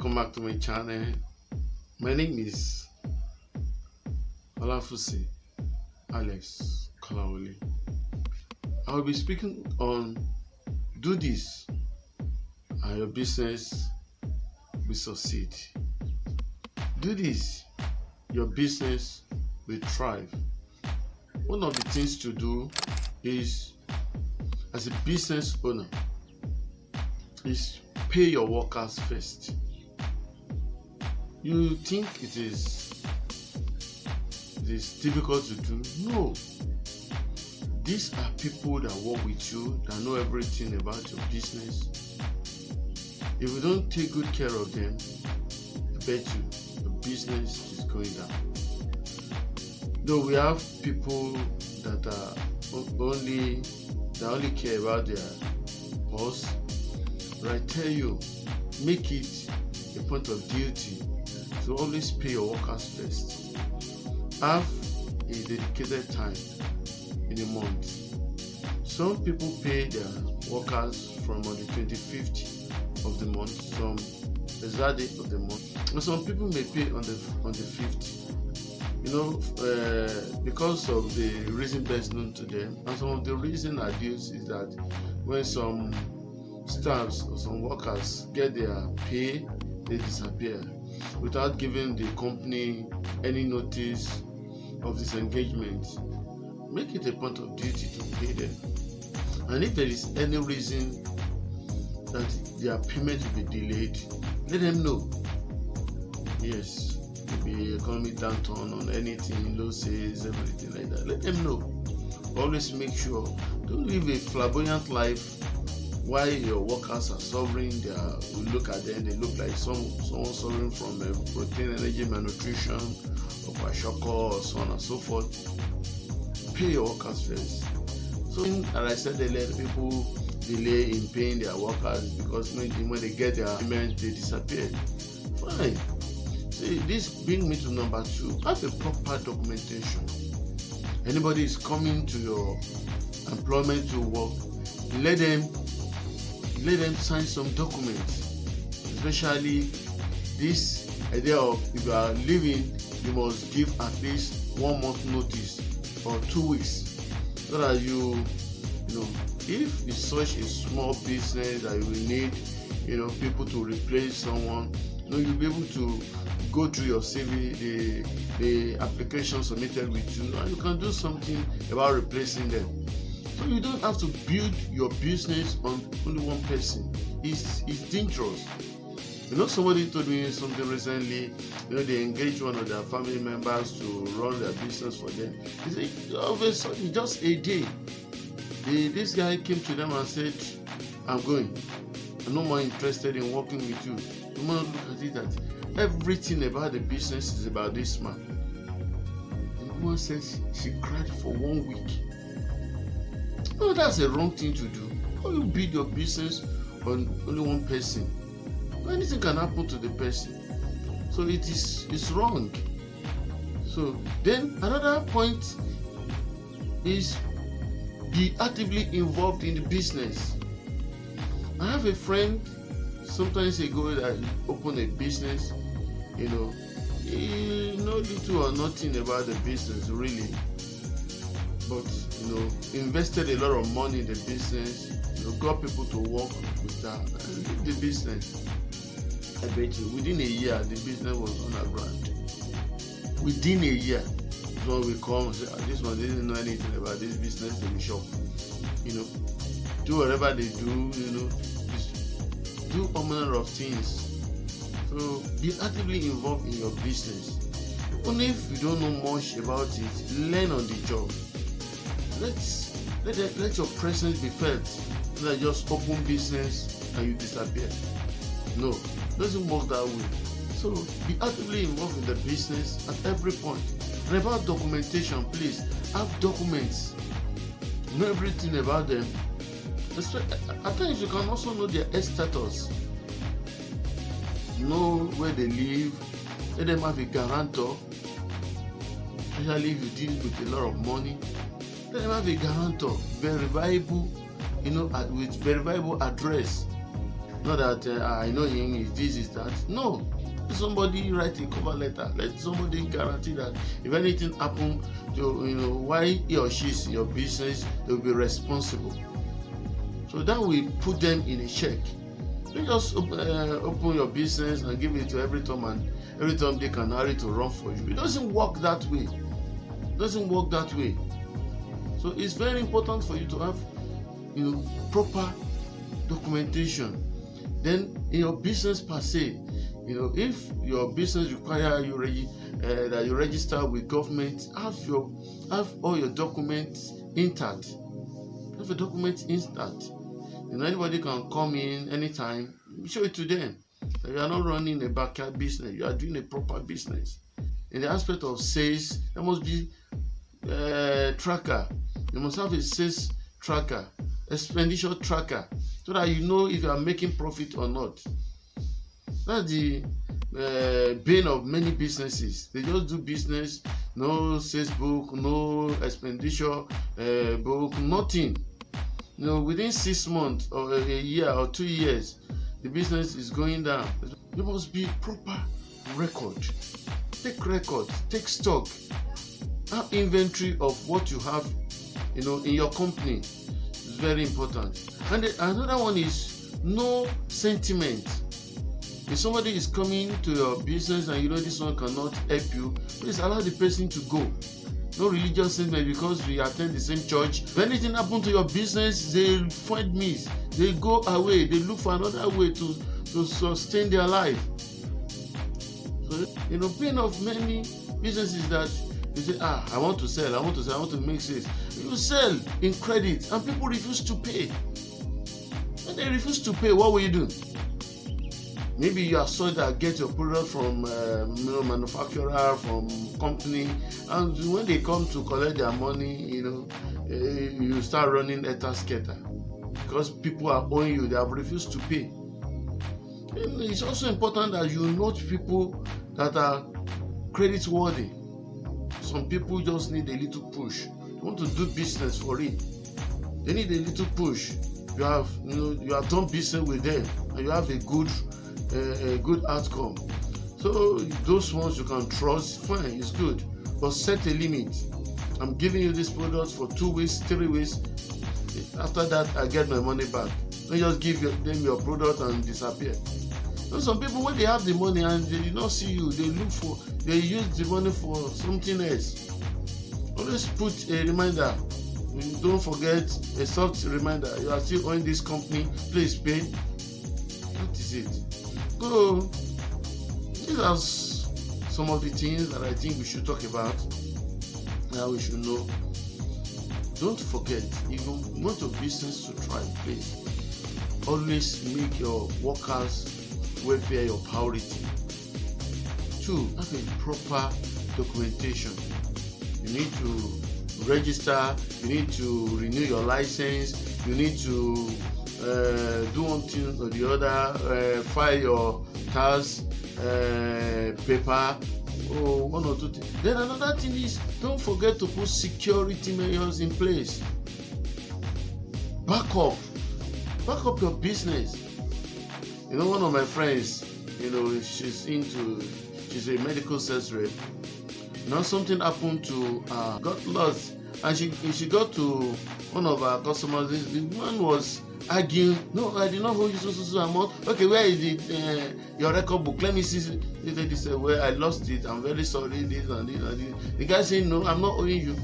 welcome back to my channel. My name is Olafusi Alex Kolawole. I will be speaking on do this and your business will succeed. Do this, your business will thrive. One of the things to do is, as a business owner, is pay your workers first. You think it is difficult to do? No. These are people that work with you, that know everything about your business. If you don't take good care of them, I bet you your business is going down. Though we have people that only care about their boss, but I tell you, make it a point of duty to always pay your workers first. Have a dedicated time in a month. Some people pay their workers from on the 25th of the month, some exact date of the month, and some people may pay on the 5th. Because of the reason best known to them, and some of the reason adduced is that when some staffs or some workers get their pay, they disappear without giving the company any notice of disengagement. Make it a point of duty to pay them. And if there is any reason that their payment will be delayed, let them know. Yes, maybe economic downturn on anything, low sales, everything like that. Let them know. Always make sure. Don't live a flamboyant life while your workers are suffering. You look at them, they look like someone suffering from protein, energy, malnutrition, or kwashiorkor, or so on and so forth. Pay your workers first. So, as I said earlier, people delay in paying their workers because when they get their payment, they disappear. Fine. See, this brings me to number 2. Have a proper documentation. Anybody is coming to your employment to work, let them sign some documents, especially this idea of if you are leaving, you must give at least 1 month notice or 2 weeks, so that if it's such a small business that you will need people to replace someone, you'll be able to go through your CV, the application submitted with you, and you can do something about replacing them. So you don't have to build your business on only one person. It's dangerous. Somebody told me something recently. They engaged one of their family members to run their business for them. He said, all of a sudden, just a day, this guy came to them and said, "I'm going. I'm no more interested in working with you." The man looked at it that everything about the business is about this man. The woman says she cried for 1 week. No, that's a wrong thing to do. How you build your business on only one person? Anything can happen to the person. So it's wrong. So then another point is be actively involved in the business. I have a friend sometimes ago that opened a business. He know little or nothing about the business really, but invested a lot of money in the business, got people to work with that and did the business. I bet you within a year the business was on the ground. Within a year, so we come and say, this one didn't know anything about this business, they be shocked. Do whatever they do, do all manner of things. So be actively involved in your business. Even if you don't know much about it, learn on the job. Let your presence be felt. Not just open business and you disappear. No, it doesn't work that way. So be actively involved in the business at every point. And about documentation, please have documents. Know everything about them. At times you can also know their health status. Know where they live. Let them have a guarantor. Especially if you deal with a lot of money. Let them have a guarantor, verifiable, with verifiable address. Not that I know him, is this, is that. No. Let somebody write a cover letter. Let somebody guarantee that if anything happen to why he or she is in your business, they will be responsible. So that will put them in a check. You just open your business and give it to every time they can hurry to run for you. It doesn't work that way. It doesn't work that way. So it's very important for you to have proper documentation. Then in your business per se, if your business require that you register with government, have all your documents intact. Have your documents intact. Anybody can come in anytime. Show it to them. You are not running a backyard business. You are doing a proper business. In the aspect of sales, there must be tracker. You must have a sales tracker, expenditure tracker, so that you know if you are making profit or not. That's the bane of many businesses. They just do business, no sales book, no expenditure book, nothing. Within 6 months or a year or 2 years, the business is going down. There must be proper record. Take record, take stock, have inventory of what you have, in your company. It's very important. And another one is no sentiment. If somebody is coming to your business and this one cannot help you, please allow the person to go. No religious sentiment because we attend the same church. If anything happens to your business, they find means. They go away. They look for another way to sustain their life. So, pain of many businesses that you say, I want to sell, I want to make sales. You sell in credit and people refuse to pay. When they refuse to pay, what will you do? Maybe you are sold that get your product from manufacturer, from company, and when they come to collect their money, you start running etasketa because people are owing you. They have refused to pay. And it's also important that you note people that are credit worthy. Some people just need a little push. They want to do business for it. They need a little push. You have done business with them and you have a good outcome. So those ones you can trust, fine, it's good. But set a limit. I'm giving you this product for 2 weeks, 3 weeks. After that, I get my money back. Don't just give them your product and disappear. Some people, when they have the money and they did not see you, they use the money for something else. Always put a reminder. Don't forget a soft reminder. You are still owing this company. Please pay. That is it. So these are some of the things that I think we should talk about. Now we should know. Don't forget, if you want your business to thrive, please always make your workers' welfare your priority. 2, have a proper documentation. You need to register, you need to renew your license, you need to do one thing or the other, file your tax paper, or 1 or 2 things. Then another thing is, don't forget to put security measures in place. Back up your business. One of my friends, she's a medical sales rep. Something happened to her, got lost, and she got to one of our customers. The man was arguing, no, I did not hold you so amount. Okay, where is it? Your record book? Let me see. The lady said, well, I lost it. I'm very sorry. This and this and this. The guy said, no, I'm not owing you.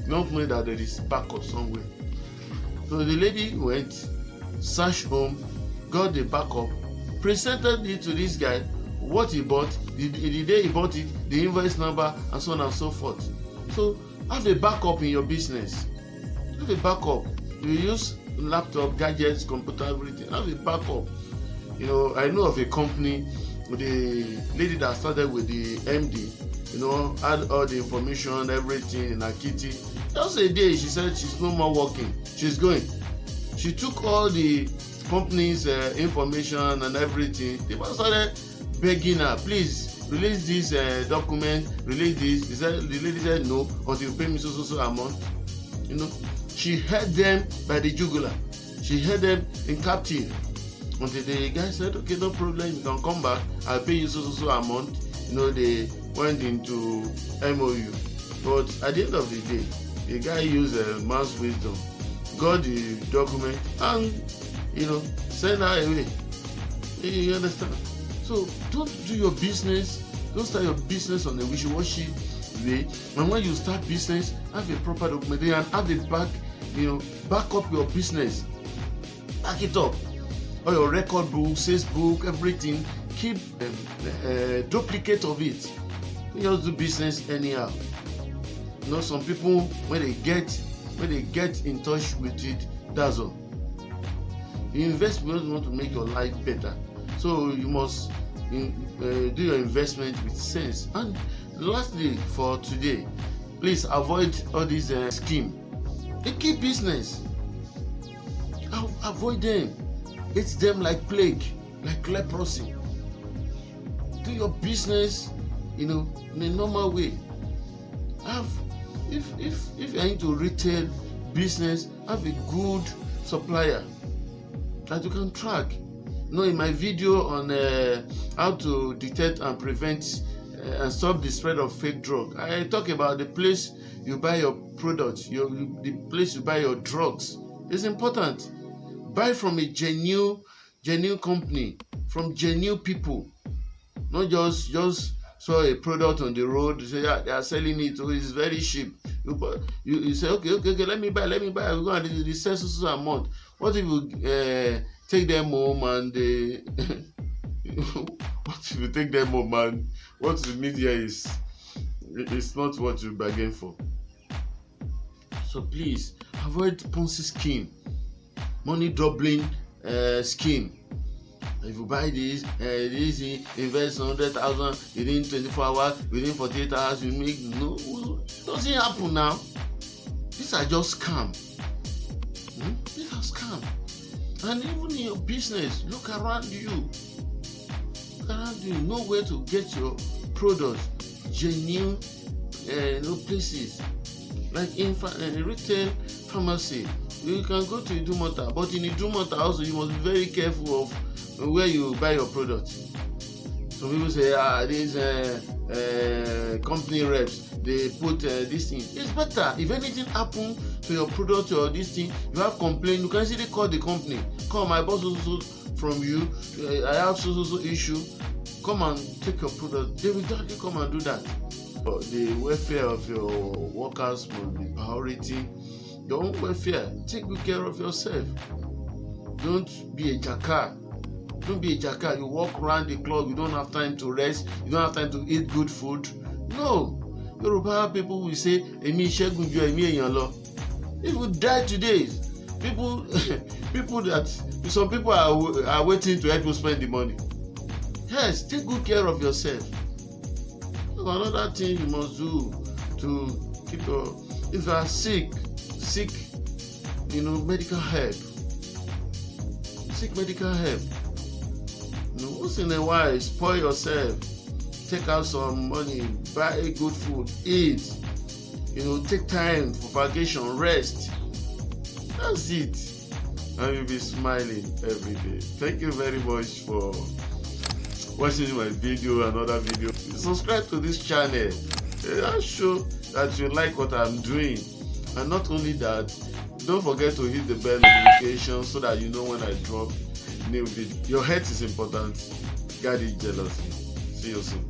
Don't know that there is backup somewhere. So the lady went, searched home, got the backup, presented it to this guy, what he bought, the day he bought it, the invoice number, and so on and so forth. So have a backup in your business. Have a backup. You use laptop, gadgets, computer, everything. Have a backup. I know of a company, the lady that started with the MD, had all the information, everything in her kitty. Just a day, she said she's no more working. She's going. She took all the company's information and everything. They started begging her, please release this document, release this. The lady said no until you pay me so amount. She held them by the jugular. She held them in captive. Until the guy said, okay, no problem, you can come back, I'll pay you so amount. They went into MOU. But at the end of the day, the guy used a man's wisdom, got the document, and send her away. You understand? So don't do your business, don't start your business on a wishy-washy way. And when you start business, have a proper documentation and have it back up your business. Back it up. All your record book, sales book, everything. Keep duplicate of it. You just do business anyhow. Some people when they get in touch with it, that's all. You invest because you want to make your life better. So you must do your investment with sense. And lastly, for today, please avoid all these schemes. They keep business. Avoid them. Hate them like plague, like leprosy. Do your business, in a normal way. If you're into retail business, have a good supplier that you can track. In my video on how to detect and prevent and stop the spread of fake drug, I talk about the place you buy your products, the place you buy your drugs. It's important. Buy from a genuine company, from genuine people. Not just saw a product on the road, you say they are selling it, so it's very cheap. You say okay, let me buy. We're going to sell so amount. What if you take them home and what if you take them home and what the media is, it's not what you bargain for. So please avoid Ponzi scheme, money doubling scheme. If you buy this, invest 100,000 within 24 hours, within 48 hours, you make it doesn't happen now. These are just scam. These are scam. And even in your business, look around you. Know where to get your products, genuine places. Like in retail pharmacy, you can go to Idumota, but in Idumota also you must be very careful of where you buy your products. Some people say, these company reps, they put this thing. It's better. If anything happen to your product or this thing, you have complaint, you can easily call the company. Call my boss so from you. I have so issue. Come and take your product. They will directly come and do that. But the welfare of your workers must be priority. Your own welfare. Take good care of yourself. Don't be a jackass. Don't be a jackass. You walk around the clock. You don't have time to rest. You don't have time to eat good food. No. Yoruba people will say, "Emi Segun ju emi eyan lo." If you die today, some people are waiting to help you spend the money. Yes, take good care of yourself. Another thing you must do to keep your, if you are sick, medical help. Seek medical help. Once in a while, spoil yourself. Take out some money, buy good food, eat. Take time for vacation, rest. That's it. And you'll be smiling every day. Thank you very much for watching my video and other video. Subscribe to this channel. I'll show that you like what I'm doing. And not only that, don't forget to hit the bell notification so that you know when I drop new video. Your health is important. Guard it jealously. See you soon.